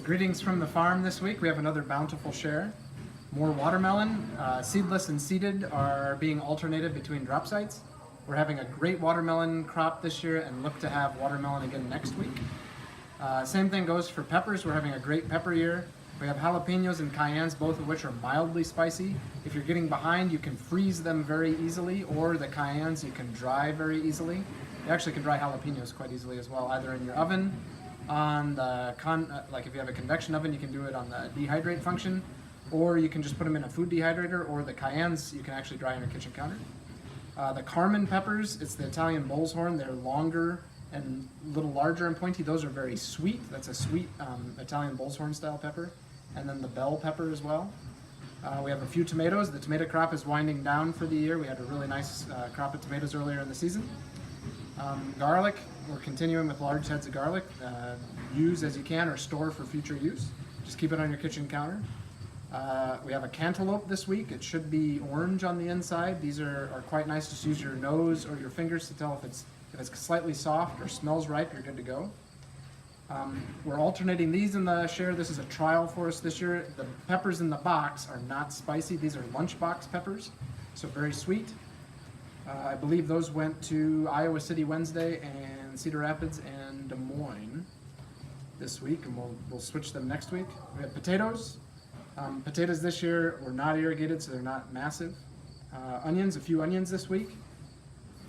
Greetings from the farm this week. We have another bountiful share. More watermelon. Seedless and seeded are being alternated between drop sites. We're having a great watermelon crop this year and look to have watermelon again next week. Same thing goes for peppers. We're having a great pepper year. We have jalapenos and cayennes, both of which are mildly spicy. If you're getting behind, you can freeze them very easily, or the cayennes you can dry very easily. You actually can dry jalapenos quite easily as well, either in your oven, on the like if you have a convection oven, you can do it on the dehydrate function, or you can just put them in a food dehydrator, or the cayennes you can actually dry on your kitchen counter. The Carmen peppers, it's the Italian bull's horn. They're longer and a little larger and pointy. Those are very sweet. That's a sweet Italian bull's horn style pepper. And then the bell pepper as well. We have a few tomatoes. The tomato crop is winding down for the year. We had a really nice crop of tomatoes earlier in the season. Garlic, we're continuing with large heads of garlic. Use as you can or store for future use. Just keep it on your kitchen counter. We have a cantaloupe this week. It should be orange on the inside. These are quite nice. Just use your nose or your fingers to tell if it's slightly soft or smells ripe, you're good to go. We're alternating these in the share. This is a trial for us this year. The peppers in the box are not spicy. These are lunchbox peppers, so very sweet. I believe those went to Iowa City Wednesday and Cedar Rapids and Des Moines this week, and we'll switch them next week. We have potatoes. Potatoes this year were not irrigated, so they're not massive. Onions, a few onions this week.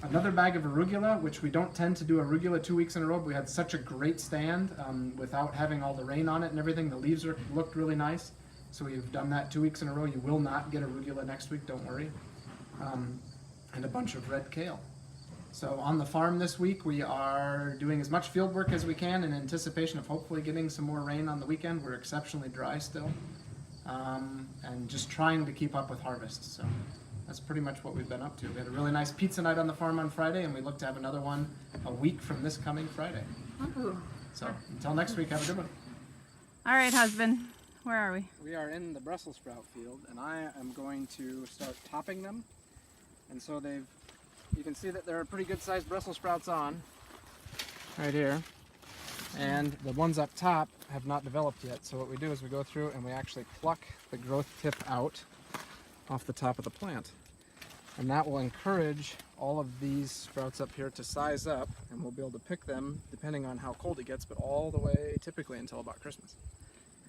Another bag of arugula, which we don't tend to do arugula 2 weeks in a row, but we had such a great stand without having all the rain on it and everything. The leaves looked really nice, so we've done that 2 weeks in a row. You will not get arugula next week, don't worry. And a bunch of red kale. So on the farm this week, we are doing as much field work as we can in anticipation of hopefully getting some more rain on the weekend. We're exceptionally dry still, and just trying to keep up with harvest. So that's pretty much what we've been up to. We had a really nice pizza night on the farm on Friday, and we look to have another one a week from this coming Friday. Ooh. So until next week, have a good one. All right, husband, where are we? We are in the Brussels sprout field, and I am going to start topping them. And so you can see that there are pretty good sized Brussels sprouts on right here. And the ones up top have not developed yet. So what we do is we go through and we actually pluck the growth tip out off the top of the plant. And that will encourage all of these sprouts up here to size up, and we'll be able to pick them depending on how cold it gets, but all the way typically until about Christmas.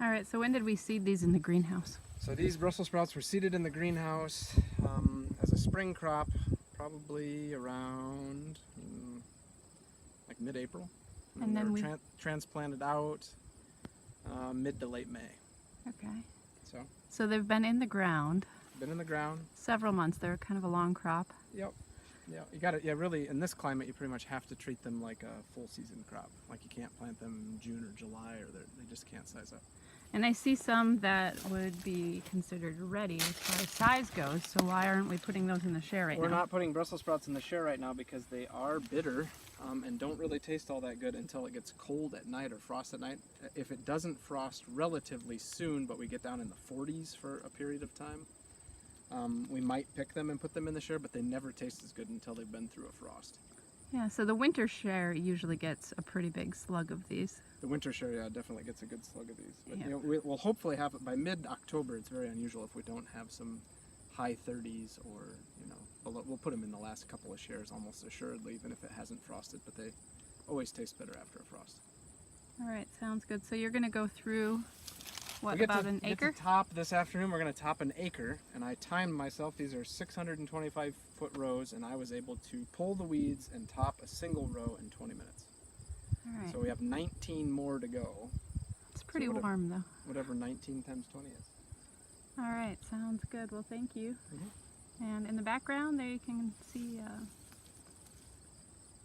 All right, so when did we seed these in the greenhouse? So these Brussels sprouts were seeded in the greenhouse as a spring crop, probably around like mid-April. And then we transplanted out mid to late May. Okay. So they've been in the ground. Been in the ground Several months. They're kind of a long crop. Yep. Yeah, you got it. Yeah, really, in this climate, you pretty much have to treat them like a full season crop. Like you can't plant them in June or July, or they just can't size up. And I see some that would be considered ready as far as size goes, so why aren't we putting those in the share right now? We're not putting Brussels sprouts in the share right now because they are bitter and don't really taste all that good until it gets cold at night or frost at night. If it doesn't frost relatively soon, but we get down in the 40s for a period of time, we might pick them and put them in the share, but they never taste as good until they've been through a frost. Yeah, so the winter share usually gets a pretty big slug of these. The winter share, yeah, definitely gets a good slug of these. But Yeah. you know, we'll hopefully have it by mid-October. It's very unusual if we don't have some high 30s or, below. We'll put them in the last couple of shares almost assuredly, even if it hasn't frosted, but they always taste better after a frost. All right, sounds good. So you're going to go through, what, We about an get acre? to top this afternoon. We're going to top an acre, and I timed myself. These are 625-foot rows, and I was able to pull the weeds and top a single row in 20 minutes. All right. So we have 19 more to go. It's pretty whatever- warm, though. Whatever 19 times 20 is. All right, sounds good. Well, thank you. Mhm. And in the background there you can see some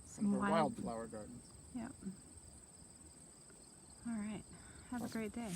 Some of our wildflower gardens. Yep. All right. Have a great day.